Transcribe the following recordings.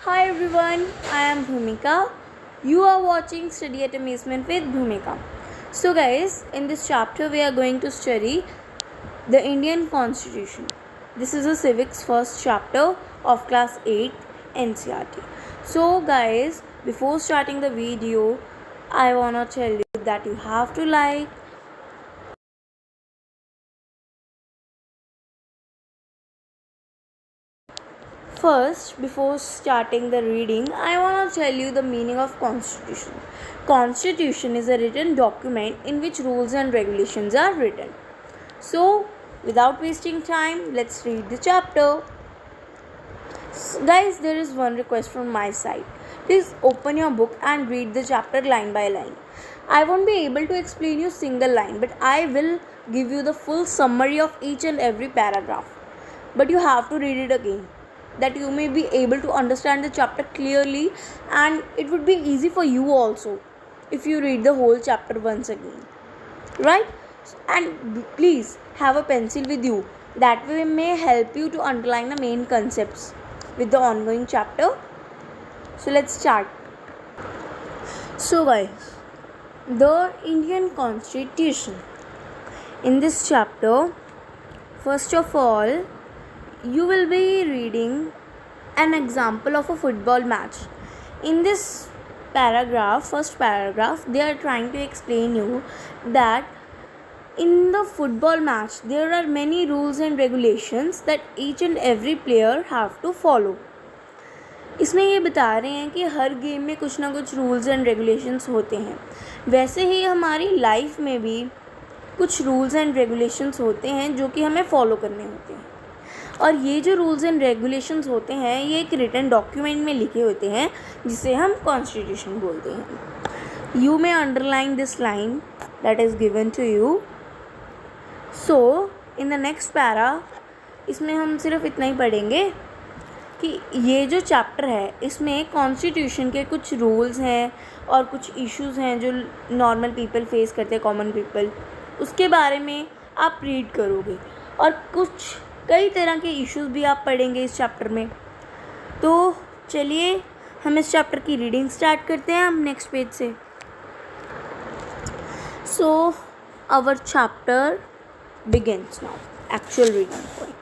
Hi everyone, I am Bhumika. You are watching Study at Amazement with Bhumika. So guys, in this chapter we are going to study the Indian Constitution. This is a civics first chapter of class 8 NCERT. So guys, before starting the video, I wanna tell you that you have to like, first, before starting the reading, I want to tell you the meaning of Constitution. Constitution is a written document in which rules and regulations are written. So, without wasting time, let's read the chapter. So, guys, there is one request from my side. Please open your book and read the chapter line by line. I won't be able to explain you single line, but I will give you the full summary of each and every paragraph. But you have to read it again, that you may be able to understand the chapter clearly, and it would be easy for you also if you read the whole chapter once again, right? And please have a pencil with you, that way may help you to underline the main concepts with the ongoing chapter. So let's start. So guys, the Indian Constitution. In this chapter, first of all, you will be reading an example of a football match. In this first paragraph, they are trying to explain you that in the football match there are many rules and regulations that each and every player have to follow. इसमें ये बता रहे हैं कि हर game में कुछ ना कुछ रूल्स एंड रेगुलेशंस होते हैं. वैसे ही हमारी लाइफ में भी कुछ रूल्स एंड रेगुलेशंस होते हैं जो कि हमें फॉलो करने होते हैं. और ये जो रूल्स एंड रेगुलेशंस होते हैं ये एक रिटन डॉक्यूमेंट में लिखे होते हैं जिसे हम कॉन्स्टिट्यूशन बोलते हैं. You may underline this line that is given to you. So in the next para इसमें हम सिर्फ इतना ही पढ़ेंगे कि ये जो चैप्टर है इसमें कॉन्स्टिट्यूशन के कुछ रूल्स हैं और कुछ इश्यूज़ हैं जो नॉर्मल पीपल फेस करते हैं, कॉमन पीपल, उसके बारे में आप रीड करोगे. और कुछ कई तरह के इश्यूज़ भी आप पढ़ेंगे इस चैप्टर में. तो चलिए हम इस चैप्टर की रीडिंग स्टार्ट करते हैं हम नेक्स्ट पेज से. So our chapter begins now. Actual reading point.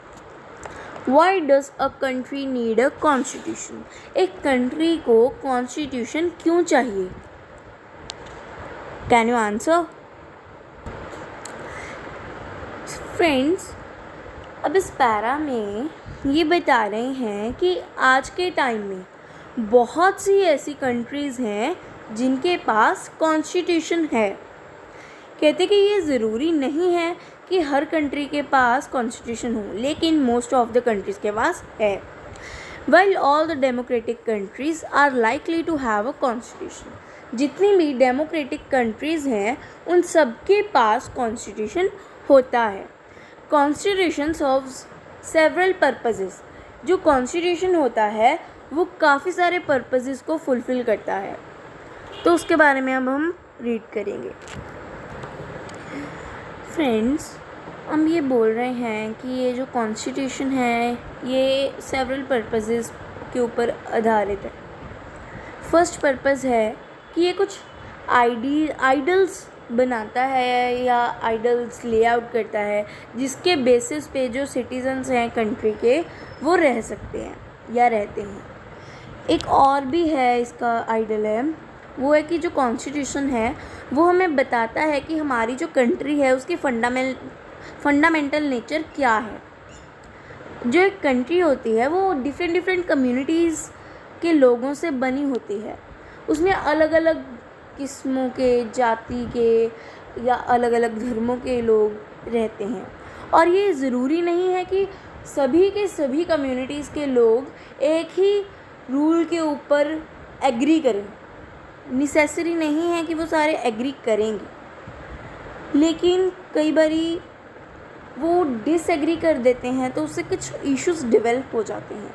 Why does a country need a constitution? एक कंट्री को कॉन्स्टिट्यूशन क्यों चाहिए? Can you answer? फ्रेंड्स, अब इस पैरा में ये बता रहे हैं कि आज के टाइम में बहुत सी ऐसी कंट्रीज़ हैं जिनके पास कॉन्स्टिट्यूशन है. कहते कि ये ज़रूरी नहीं है कि हर कंट्री के पास कॉन्स्टिट्यूशन हो, लेकिन मोस्ट ऑफ द कंट्रीज़ के पास है. While all the democratic countries are likely to have a constitution, जितनी भी डेमोक्रेटिक कंट्रीज़ हैं उन सब के पास कॉन्स्टिट्यूशन होता है. Constitution serves several purposes. जो कॉन्स्टिट्यूशन होता है वो काफ़ी सारे पर्पसेस को फुलफ़िल करता है. तो उसके बारे में अब हम रीड करेंगे. फ्रेंड्स, हम ये बोल रहे हैं कि ये जो कॉन्स्टिट्यूशन है ये सेवरल पर्पसेस के ऊपर आधारित है. फर्स्ट पर्पस है कि ये कुछ आइडल्स बनाता है या आइडल्स लेआउट करता है जिसके बेसिस पे जो सिटीजन्स हैं कंट्री के वो रह सकते हैं या रहते हैं. एक और भी है इसका आइडल है, वो है कि जो कॉन्स्टिट्यूशन है वो हमें बताता है कि हमारी जो कंट्री है उसकी फंडामेंटल नेचर क्या है. जो एक कंट्री होती है वो डिफरेंट कम्युनिटीज़ के लोगों से बनी होती है. उसमें अलग अलग किस्मों के, जाति के या अलग अलग धर्मों के लोग रहते हैं. और ये ज़रूरी नहीं है कि सभी के सभी कम्युनिटीज़ के लोग एक ही रूल के ऊपर एग्री करें. नेसेसरी नहीं है कि वो सारे एग्री करेंगे, लेकिन कई बारी वो डिसएग्री कर देते हैं तो उससे कुछ इश्यूज डेवलप हो जाते हैं.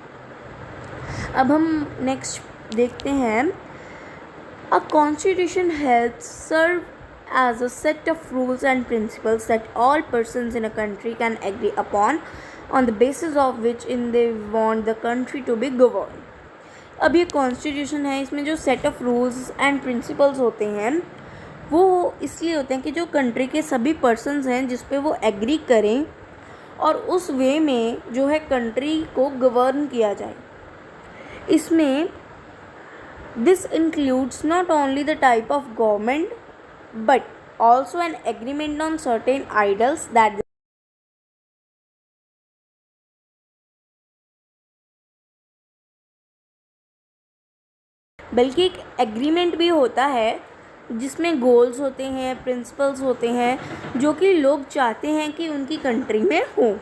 अब हम नेक्स्ट देखते हैं. A constitution helps serve as a set of rules and principles that all persons in a country can agree upon, on the basis of which they want the country to be governed. अब ये constitution है, इसमें जो set of rules and principles होते हैं वो इसलिए होते हैं कि जो कंट्री के सभी पर्सन्स हैं जिस पे वो एग्री करें और उस वे में जो है कंट्री को गवर्न किया जाए। इसमें this includes not only the type of government but also an agreement on certain idols that बल्कि एक एग्रीमेंट भी होता है जिसमें गोल्स होते हैं, प्रिंसिपल्स होते हैं जो कि लोग चाहते हैं कि उनकी कंट्री में हो।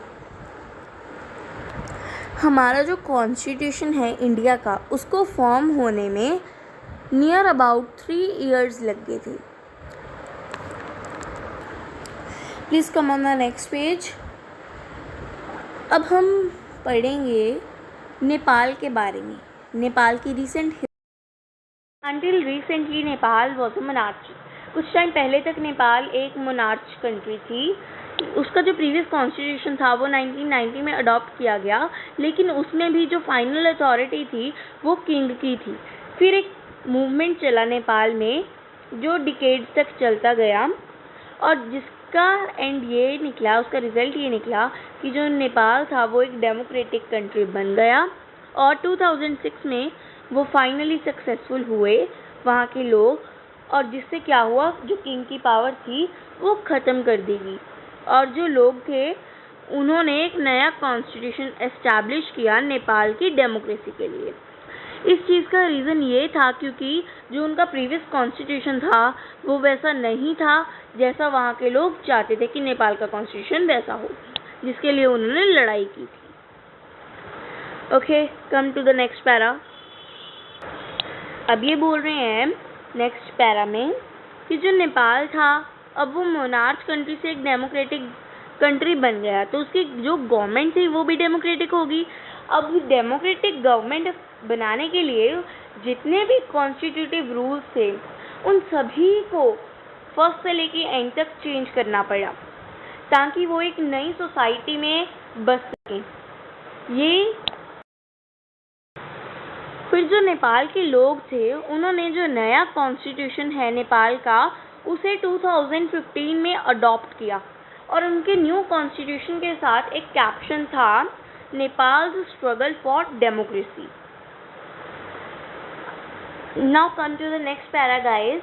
हमारा जो कॉन्स्टिट्यूशन है इंडिया का, उसको फॉर्म होने में नियर अबाउट 3 years लग गए थे। Please come on the next page. अब हम पढ़ेंगे नेपाल के बारे में, नेपाल की recent. Until recently Nepal was a monarchy। कुछ टाइम पहले तक नेपाल एक मोनार्च कंट्री थी। उसका जो प्रीवियस कॉन्स्टिट्यूशन था वो 1990 में अडॉप्ट किया गया, लेकिन उसमें भी जो फाइनल अथॉरिटी थी वो किंग की थी। फिर एक मूवमेंट चला नेपाल में जो डिकेड्स तक चलता गया और जिसका एंड ये निकला, उसका रिजल्ट ये निकला कि जो नेपाल था वो एक डेमोक्रेटिक कंट्री बन गया और 2006 में वो फाइनली सक्सेसफुल हुए वहाँ के लोग, और जिससे क्या हुआ, जो किंग की पावर थी वो ख़त्म कर दी गई और जो लोग थे उन्होंने एक नया कॉन्स्टिट्यूशन एस्टैब्लिश किया नेपाल की डेमोक्रेसी के लिए। इस चीज़ का रीज़न ये था क्योंकि जो उनका प्रीवियस कॉन्स्टिट्यूशन था वो वैसा नहीं था जैसा वहाँ के लोग चाहते थे कि नेपाल का कॉन्स्टिट्यूशन वैसा हो, जिसके लिए उन्होंने लड़ाई की थी। Okay, come to the next para. अब ये बोल रहे हैं नेक्स्ट पैरा में कि जो नेपाल था अब वो मोनार्च कंट्री से एक डेमोक्रेटिक कंट्री बन गया, तो उसकी जो गवर्नमेंट थी वो भी डेमोक्रेटिक होगी। अब डेमोक्रेटिक गवर्नमेंट बनाने के लिए जितने भी कॉन्स्टिट्यूटिव रूल्स थे उन सभी को फर्स्ट से लेके एंड तक चेंज करना पड़ा ताकि वो एक नई सोसाइटी में बस सकें। ये फिर जो नेपाल के लोग थे उन्होंने जो नया कॉन्स्टिट्यूशन है नेपाल का उसे 2015 में अडॉप्ट किया और उनके न्यू कॉन्स्टिट्यूशन के साथ एक कैप्शन था, Nepal's struggle for democracy. Now come to the next para guys.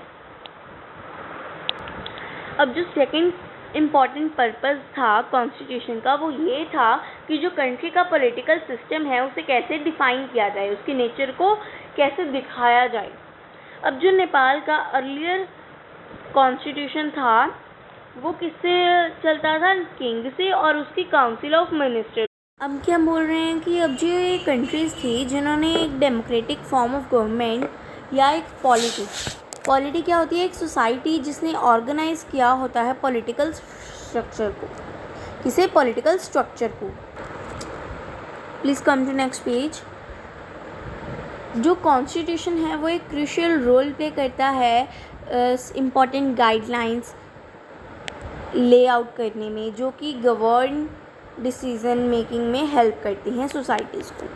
अब जो सेकंड इम्पॉर्टेंट पर्पस था कॉन्स्टिट्यूशन का वो ये था कि जो कंट्री का पॉलिटिकल सिस्टम है उसे कैसे डिफाइन किया जाए, उसके नेचर को कैसे दिखाया जाए। अब जो नेपाल का अर्लियर कॉन्स्टिट्यूशन था वो किससे चलता था, किंग से और उसकी काउंसिल ऑफ मिनिस्टर। अब क्या बोल रहे हैं कि अब जो ये कंट्रीज़ थी जिन्होंने एक डेमोक्रेटिक फॉर्म ऑफ गवर्नमेंट या एक पॉलिटी क्या होती है, एक सोसाइटी जिसने ऑर्गेनाइज किया होता है पॉलिटिकल स्ट्रक्चर को, किसे, पॉलिटिकल स्ट्रक्चर को। Please come to next page. जो कॉन्स्टिट्यूशन है वो एक क्रूशियल रोल प्ले करता है इम्पॉर्टेंट गाइडलाइंस ले आउट करने में, जो कि गवर्न डिसीज़न मेकिंग में हेल्प करती हैं सोसाइटीज़ को।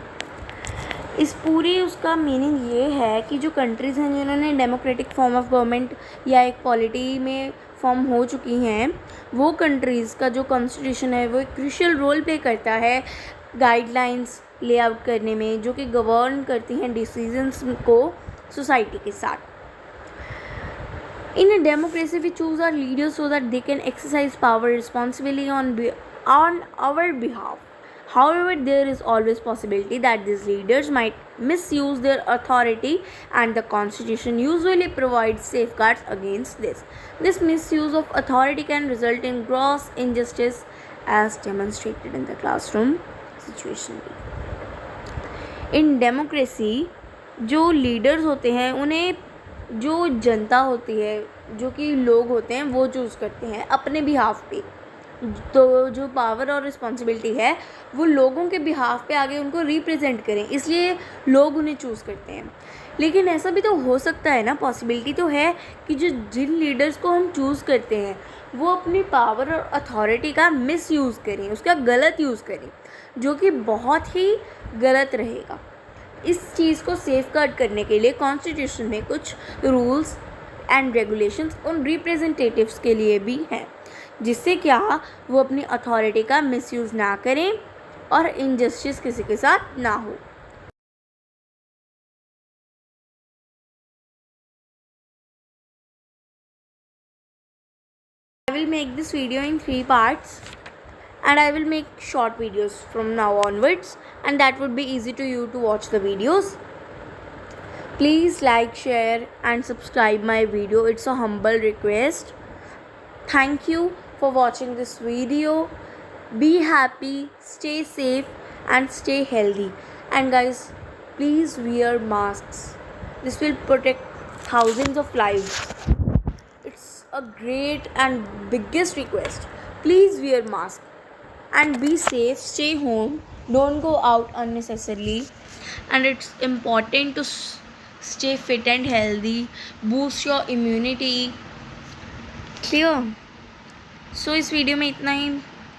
इस पूरी उसका मीनिंग ये है कि जो कंट्रीज़ हैं जिन्होंने डेमोक्रेटिक फॉर्म ऑफ गवर्नमेंट या एक पॉलिटी में फॉर्म हो चुकी हैं, वो कंट्रीज़ का जो कॉन्स्टिट्यूशन है वो एक क्रूशियल रोल प्ले करता है गाइडलाइंस ले आउट करने में, जो कि गवर्न करती हैं डिसीजंस को सोसाइटी के साथ। In a democracy, we choose our leaders so that they can exercise power responsibly on our behalf. However, there is always possibility that these leaders might misuse their authority, and the Constitution usually provides safeguards against this. This misuse of authority can result in gross injustice, as demonstrated in the classroom situation. In democracy, जो leaders होते हैं उन्हें जो जनता होती है, जो कि लोग होते हैं, वो चूज़ करते हैं अपने बिहाफ पे। तो जो पावर और रिस्पॉन्सिबिलिटी है वो लोगों के बिहाफ पे आगे उनको रिप्रेजेंट करें, इसलिए लोग उन्हें चूज़ करते हैं। लेकिन ऐसा भी तो हो सकता है ना, पॉसिबिलिटी तो है कि जो जिन लीडर्स को हम चूज़ करते हैं वो अपनी पावर और अथॉरिटी का मिसयूज़ करें, उसका गलत यूज़ करें, जो कि बहुत ही गलत रहेगा। इस चीज़ को सेफगार्ड करने के लिए कॉन्स्टिट्यूशन में कुछ रूल्स एंड रेगुलेशंस उन रिप्रेजेंटेटिव्स के लिए भी हैं, जिससे क्या वो अपनी अथॉरिटी का मिसयूज़ ना करें और इनजस्टिस किसी के साथ ना हो। I will make this video in 3 parts, and I will make short videos from now onwards, and that would be easy to you to watch the videos. Please like, share and subscribe my video. It's a humble request. Thank you for watching this video. Be happy, stay safe and stay healthy. And guys, please wear masks. This will protect thousands of lives. It's a great and biggest request. Please wear mask and be safe, stay home, don't go out unnecessarily, and it's important to stay fit and healthy, boost your immunity. Clear? So इस video में इतना ही.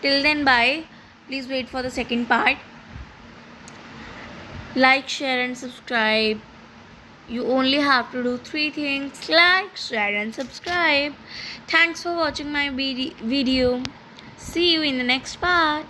Till then, bye. Please wait for the second part. Like, share and subscribe. You only have to do 3 things: like, share and subscribe. Thanks for watching my video. See you in the next part.